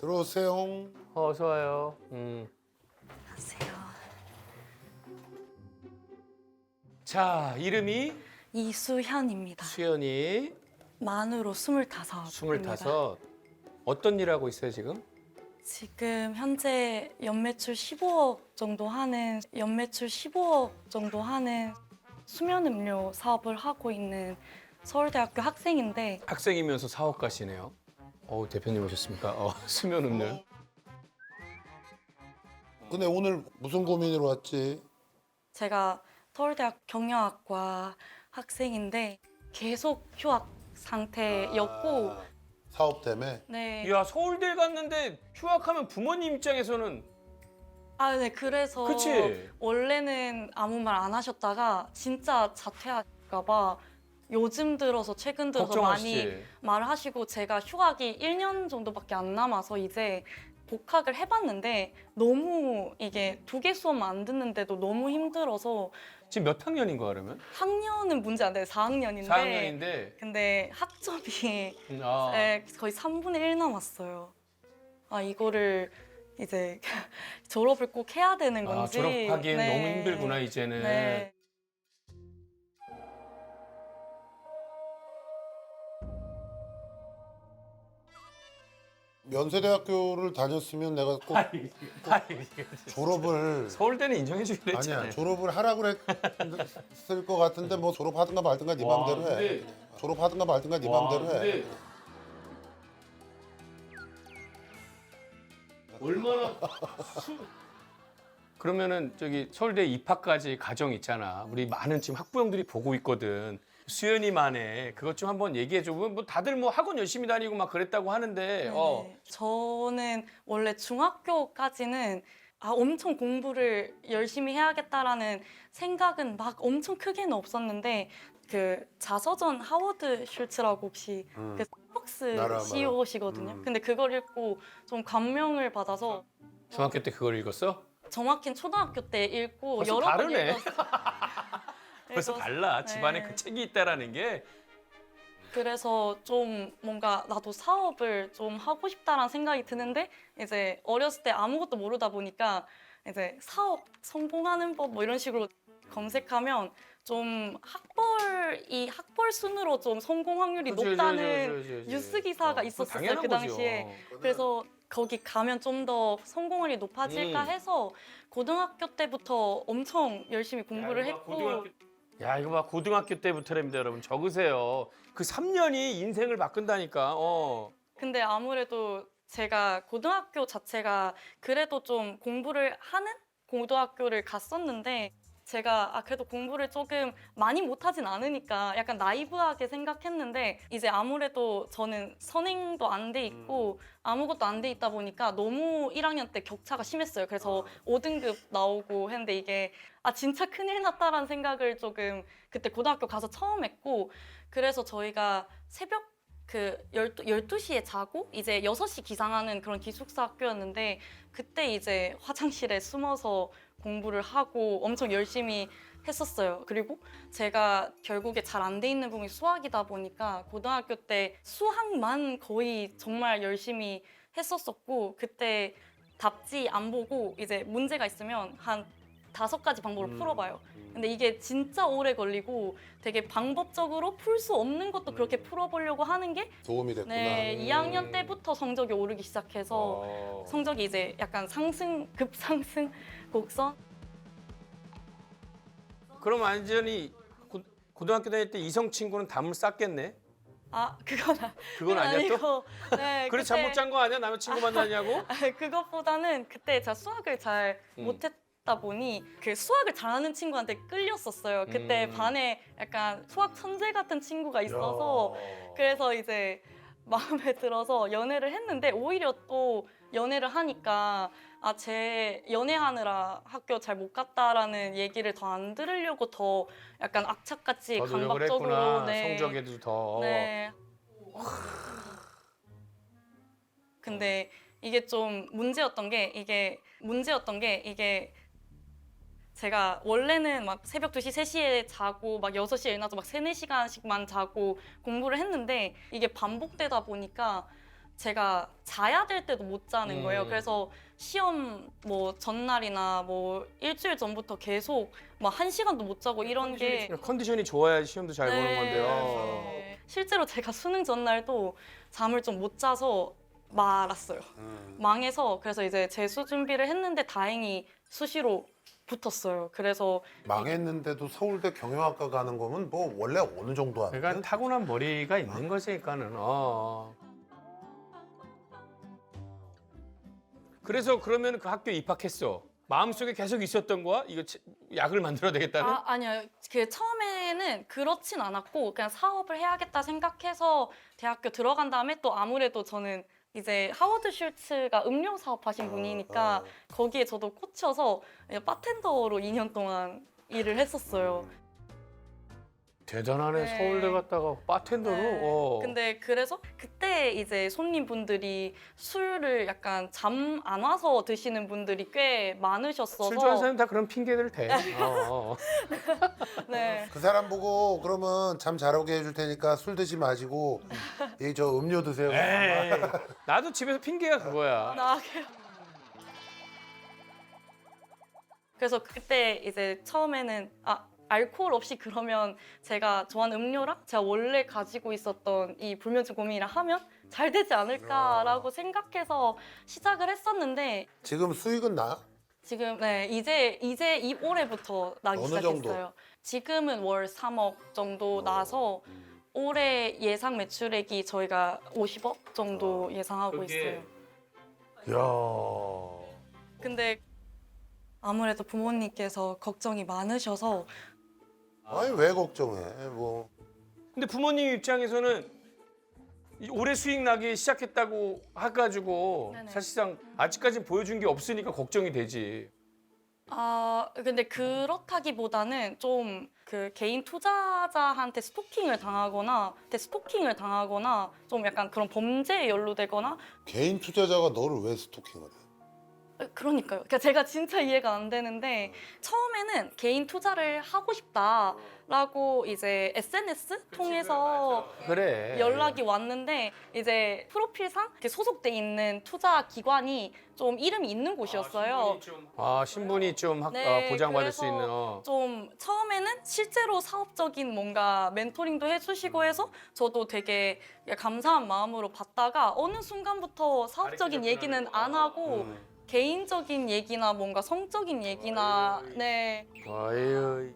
들어오세요. 어서 와요. 안녕하세요. 자, 이름이 이수현입니다. 수연이, 만으로 25입니다. 25. 어떤 일 하고 있어요, 지금? 지금 현재 연매출 15억 정도 하는 수면 음료 사업을 하고 있는 서울대학교 학생인데 학생이면서 사업가시네요. 대표님 오셨습니까? 수면 음료. 근데 오늘 무슨 고민으로 왔지? 제가 서울대학 경영학과 학생인데 계속 휴학 상태였고 사업 때문에? 네. 야, 서울대 갔는데 휴학하면 부모님 입장에서는 네. 그래서 그치? 원래는 아무 말 안 하셨다가 진짜 자퇴할까 봐 요즘 들어서 최근 들어서 많이 걱정하시지. 말하시고 제가 휴학이 1년 정도밖에 안 남아서 이제 복학을 해봤는데 너무 이게 2개 수업만 안 듣는데도 너무 힘들어서 지금 몇 학년인 거야, 그러면? 학년은 문제 안 돼요. 4학년인데 4학년인데. 근데 학점이 아, 거의 3분의 1 남았어요. 이거를 이제 졸업을 꼭 해야 되는 건지. 졸업하기엔 네. 너무 힘들구나, 이제는. 네. 연세대학교를 다녔으면 내가 꼭 졸업을 서울대는 인정해주기로 했잖아요. 아니야 졸업을 하라고 했을 것 같은데 뭐 졸업하든가 말든가 네 와, 맘대로 해. 근데- 졸업하든가 말든가 네 맘대로 해. 근데 얼마나 그러면은 저기 서울대 입학까지 과정 있잖아. 우리 많은 지금 학부형들이 보고 있거든. 수연이만의 그것 좀 한번 얘기해 줘. 뭐 다들 뭐 학원 열심히 다니고 막 그랬다고 하는데 네. 저는 원래 중학교까지는 엄청 공부를 열심히 해야겠다라는 생각은 막 엄청 크게는 없었는데 그 자서전 하워드 슐츠라고 혹시 그 스타벅스 알아, 알아. CEO시거든요. 근데 그걸 읽고 좀 감명을 받아서 중학교 때 그걸 읽었어? 정확히는 초등학교 때 읽고 벌써 여러 번 다르네. 읽었어요. 벌써 달라. 집안에 네. 그 책이 있다라는 게. 그래서 좀 뭔가 나도 사업을 좀 하고 싶다라는 생각이 드는데 이제 어렸을 때 아무것도 모르다 보니까 이제 사업 성공하는 법 뭐 이런 식으로 검색하면 좀 학벌 순으로 좀 성공 확률이 그치, 높다는 그치. 뉴스 기사가 그거 있었어요 당연한 그 당시에. 거죠. 그래서 거기 가면 좀 더 성공률이 높아질까 해서 고등학교 때부터 엄청 열심히 공부를 했고 야, 이거 봐. 고등학교 때부터랍니다, 여러분. 적으세요. 그 3년이 인생을 바꾼다니까. 근데 아무래도 제가 고등학교 자체가 그래도 좀 공부를 하는 고등학교를 갔었는데 제가 그래도 공부를 조금 많이 못하진 않으니까 약간 나이브하게 생각했는데 이제 아무래도 저는 선행도 안 돼 있고 아무것도 안 돼 있다 보니까 너무 1학년 때 격차가 심했어요. 그래서 5등급 나오고 했는데 이게 진짜 큰일 났다라는 생각을 조금 그때 고등학교 가서 처음 했고 그래서 저희가 새벽 12시에 자고 이제 6시 기상하는 그런 기숙사 학교였는데 그때 이제 화장실에 숨어서 공부를 하고 엄청 열심히 했었어요. 그리고 제가 결국에 잘 안 돼 있는 부분이 수학이다 보니까 고등학교 때 수학만 거의 정말 열심히 했었었고 그때 답지 안 보고 이제 문제가 있으면 한 5가지 방법을 풀어봐요. 근데 이게 진짜 오래 걸리고 되게 방법적으로 풀 수 없는 것도 그렇게 풀어보려고 하는 게 도움이 됐구나. 네, 2학년 때부터 성적이 오르기 시작해서 성적이 이제 약간 급상승 곡선? 그럼 완전히 고등학교 다닐 때 이성 친구는 담을 쌌겠네? 그건 아니야 또? 네, 그래 잠 못 잔 거 아니야? 남의 친구 만나냐고? 그것보다는 그때 제가 수학을 잘 못했다 보니 그 수학을 잘하는 친구한테 끌렸었어요. 그때 반에 약간 수학 천재 같은 친구가 있어서 그래서 이제 마음에 들어서 연애를 했는데 오히려 또 연애를 하니까 제 연애하느라 학교 잘 못 갔다라는 얘기를 더 안 들으려고 더 약간 악착같이 더 노력을 강박적으로 했구나. 네. 성적에도 더. 네. 근데 이게 좀 문제였던 게 이게 제가 원래는 막 새벽 2시, 3시에 자고 막 6시에 일어나서 막 3, 4시간씩만 자고 공부를 했는데 이게 반복되다 보니까 제가 자야 될 때도 못 자는 거예요. 음. 그래서 시험 뭐 전날이나 뭐 일주일 전부터 계속 막 1시간도 못 자고 이런 게 컨디션이 좋아야 시험도 잘 보는 건데요. 네. 실제로 제가 수능 전날도 잠을 좀 못 자서 말았어요. 망해서 그래서 이제 재수 준비를 했는데 다행히 수시로 붙었어요. 그래서 망했는데도 서울대 경영학과 가는 거면 뭐 원래 어느 정도 하는 그러니까 타고난 머리가 있는 거니까는. 그래서 그러면 그 학교에 입학했어. 마음속에 계속 있었던 거야? 이거 약을 만들어야 되겠다는? 아니요. 그 처음에는 그렇진 않았고 그냥 사업을 해야겠다 생각해서 대학교 들어간 다음에 또 아무래도 저는 이제 하워드 슐츠가 음료 사업 하신 분이니까 거기에 저도 꽂혀서 바텐더로 2년 동안 일을 했었어요. 대단하네. 네. 서울대 갔다가 바텐더로. 네. 근데 그래서 그때 이제 손님분들이 술을 약간 잠 안 와서 드시는 분들이 꽤 많으셨어서 술 좋아하는 사람 다 그런 핑계들 대. 네. 그 사람 보고 그러면 잠 잘 오게 해줄 테니까 술 드지 마시고 이 저 음료 드세요. 에이, 나도 집에서 핑계가 그거야. 나게요. 그래서 그때 이제 처음에는 알코올 없이 그러면 제가 좋아하는 음료랑 제가 원래 가지고 있었던 이 불면증 고민이랑 하면 잘 되지 않을까라고 생각해서 시작을 했었는데 지금 수익은 나? 지금 네 이제 이 올해부터 나기 어느 시작했어요. 정도? 지금은 월 3억 정도 나서 올해 예상 매출액이 저희가 50억 정도 예상하고 그게- 있어요. 야. 근데 아무래도 부모님께서 걱정이 많으셔서 아니 왜 걱정해? 뭐 근데 부모님 입장에서는 올해 수익 나기 시작했다고 해가지고 네네. 사실상 아직까지 보여준 게 없으니까 걱정이 되지. 근데 그렇다기보다는 좀 그 개인 투자자한테 스토킹을 당하거나 좀 약간 그런 범죄에 연루되거나 개인 투자자가 너를 왜 스토킹을 해? 그러니까요. 그러니까 제가 진짜 이해가 안 되는데 처음에는 개인 투자를 하고 싶다라고 이제 SNS 통해서 그래. 연락이 왔는데 이제 프로필상 이렇게 소속돼 있는 투자 기관이 좀 이름이 있는 곳이었어요. 신분이 좀 네, 보장받을 수 그래서 있는. 좀 처음에는 실제로 사업적인 뭔가 멘토링도 해주시고 해서 저도 되게 감사한 마음으로 받다가 어느 순간부터 사업적인 얘기는 안 하고 개인적인 얘기나 뭔가 성적인 얘기나 네 아유.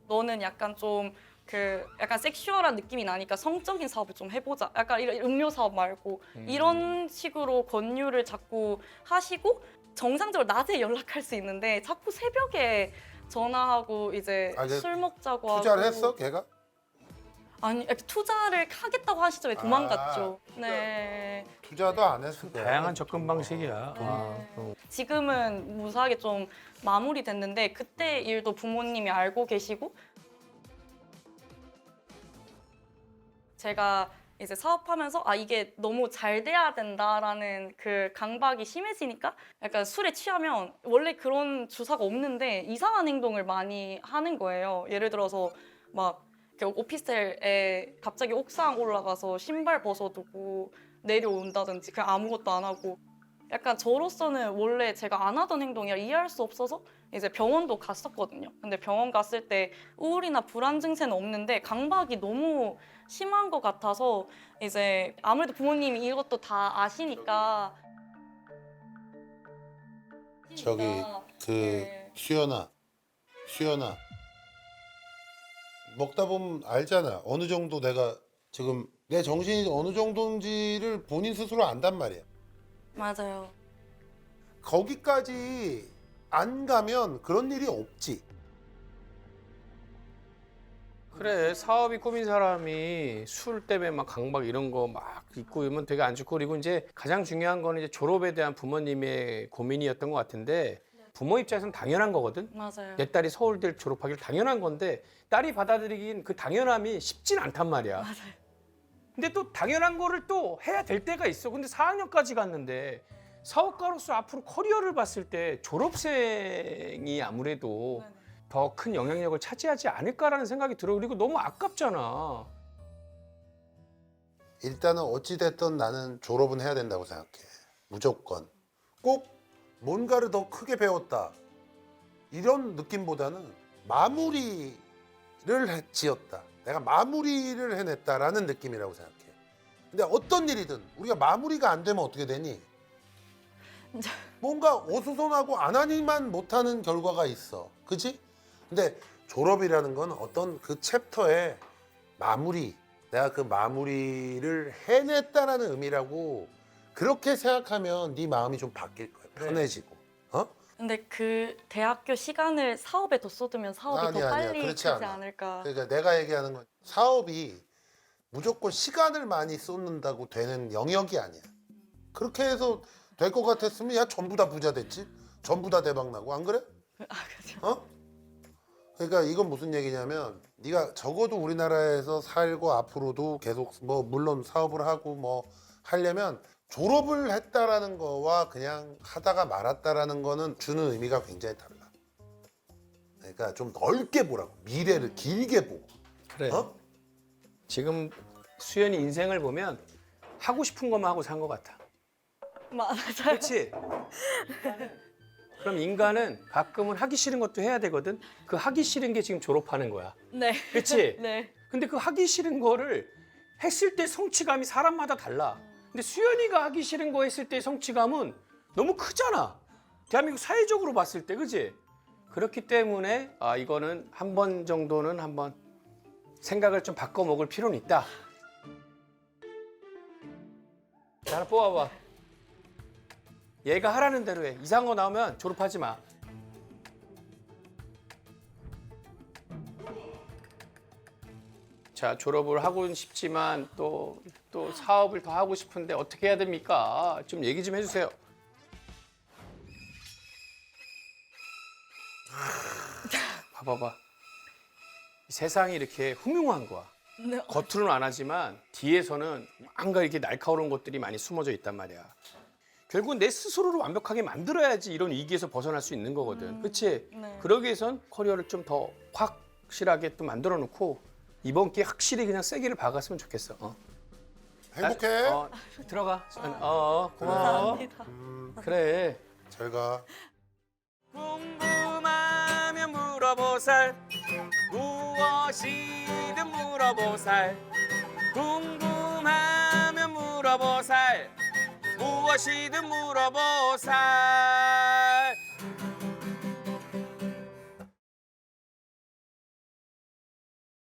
너는 약간 좀 그 약간 섹슈얼한 느낌이 나니까 성적인 사업을 좀 해보자. 약간 이런 음료 사업 말고 이런 식으로 권유를 자꾸 하시고 정상적으로 낮에 연락할 수 있는데 자꾸 새벽에 전화하고 이제 아, 이제 술 먹자고 투자를 하고 했어 걔가? 아니 투자를 하겠다고 하시죠. 왜 도망갔죠. 네. 투자도 안 했을 거야. 다양한 접근 방식이야. 지금은 무사하게 좀 마무리됐는데 그때 일도 부모님이 알고 계시고 제가 이제 사업하면서 이게 너무 잘 돼야 된다라는 그 강박이 심해지니까 약간 술에 취하면 원래 그런 주사가 없는데 이상한 행동을 많이 하는 거예요. 예를 들어서 막 이렇게 오피스텔에 갑자기 옥상 올라가서 신발 벗어두고 내려온다든지 그냥 아무것도 안 하고 약간 저로서는 원래 제가 안 하던 행동이라 이해할 수 없어서 이제 병원도 갔었거든요. 근데 병원 갔을 때 우울이나 불안 증세는 없는데 강박이 너무 심한 것 같아서 이제 아무래도 부모님이 이것도 다 아시니까 저기 그 네. 수연아 먹다 보면 알잖아. 어느 정도 내가 지금 내 정신이 어느 정도인지를 본인 스스로 안단 말이야. 맞아요. 거기까지 안 가면 그런 일이 없지. 그래, 사업이 꾸민 사람이 술 때문에 막 강박 이런 거 막 있고 이러면 되게 안 좋고, 그리고 이제 가장 중요한 거는 이제 졸업에 대한 부모님의 고민이었던 것 같은데, 부모 입장에서는 당연한 거거든. 맞아요. 내 딸이 서울대를 졸업하길 당연한 건데 딸이 받아들이긴 그 당연함이 쉽진 않단 말이야. 맞아요. 근데 또 당연한 거를 또 해야 될 때가 있어. 근데 4학년까지 갔는데 사업가로서 앞으로 커리어를 봤을 때 졸업생이 아무래도 더 큰 영향력을 차지하지 않을까라는 생각이 들어. 그리고 너무 아깝잖아. 일단은 어찌됐든 나는 졸업은 해야 된다고 생각해. 무조건. 꼭 뭔가를 더 크게 배웠다. 이런 느낌보다는 마무리를 지었다. 내가 마무리를 해냈다라는 느낌이라고 생각해. 근데 어떤 일이든 우리가 마무리가 안 되면 어떻게 되니? 뭔가 어수선하고 안 하니만 못하는 결과가 있어. 그치? 근데 졸업이라는 건 어떤 그 챕터의 마무리, 내가 그 마무리를 해냈다라는 의미라고 그렇게 생각하면 네 마음이 좀 바뀔 거야. 편해지고. 어? 근데 그 대학교 시간을 사업에 더 쏟으면 사업이 아니야, 더 아니야. 빨리 그렇지 크지 않아. 않을까. 그러니까 내가 얘기하는 건 사업이 무조건 시간을 많이 쏟는다고 되는 영역이 아니야. 그렇게 해서 될 것 같았으면 야 전부 다 부자 됐지. 전부 다 대박 나고 안 그래? 아, 그죠. 어? 그러니까 이건 무슨 얘기냐면 네가 적어도 우리나라에서 살고 앞으로도 계속 뭐 물론 사업을 하고 뭐 하려면 졸업을 했다라는 거와 그냥 하다가 말았다라는 거는 주는 의미가 굉장히 달라. 그러니까 좀 넓게 보라고. 미래를 길게 보고. 그래. 어? 지금 수연이 인생을 보면 하고 싶은 것만 하고 산 것 같아. 맞아요. 그렇지? 그럼 인간은 가끔은 하기 싫은 것도 해야 되거든. 그 하기 싫은 게 지금 졸업하는 거야. 네. 그렇지? 네. 근데 그 하기 싫은 거를 했을 때 성취감이 사람마다 달라. 근데 수연이가 하기 싫은 거 했을 때 성취감은 너무 크잖아. 대한민국 사회적으로 봤을 때, 그지? 그렇기 때문에 아 이거는 한 번 정도는 한번 생각을 좀 바꿔 먹을 필요는 있다. 자, 하나 뽑아봐. 얘가 하라는 대로 해. 이상한 거 나오면 졸업하지 마. 자, 졸업을 하고는 싶지만 또 사업을 더 하고 싶은데 어떻게 해야 됩니까? 좀 얘기 좀 해주세요. 봐봐봐. 이 세상이 이렇게 흉흉한 거야. 네. 겉으로는 안 하지만 뒤에서는 뭔가 이렇게 날카로운 것들이 많이 숨어져 있단 말이야. 결국은 내 스스로를 완벽하게 만들어야지 이런 위기에서 벗어날 수 있는 거거든. 그렇지? 네. 그러기 위해선 커리어를 좀 더 확실하게 또 만들어 놓고 이번 기회에 확실히 그냥 세기를 박았으면 좋겠어. 행복해. 들어가. 고마워. 감사합니다. 그래. 잘 가. 궁금하면 물어보살. 무엇이든 물어보살. 궁금하면 물어보살. 무엇이든 물어보살.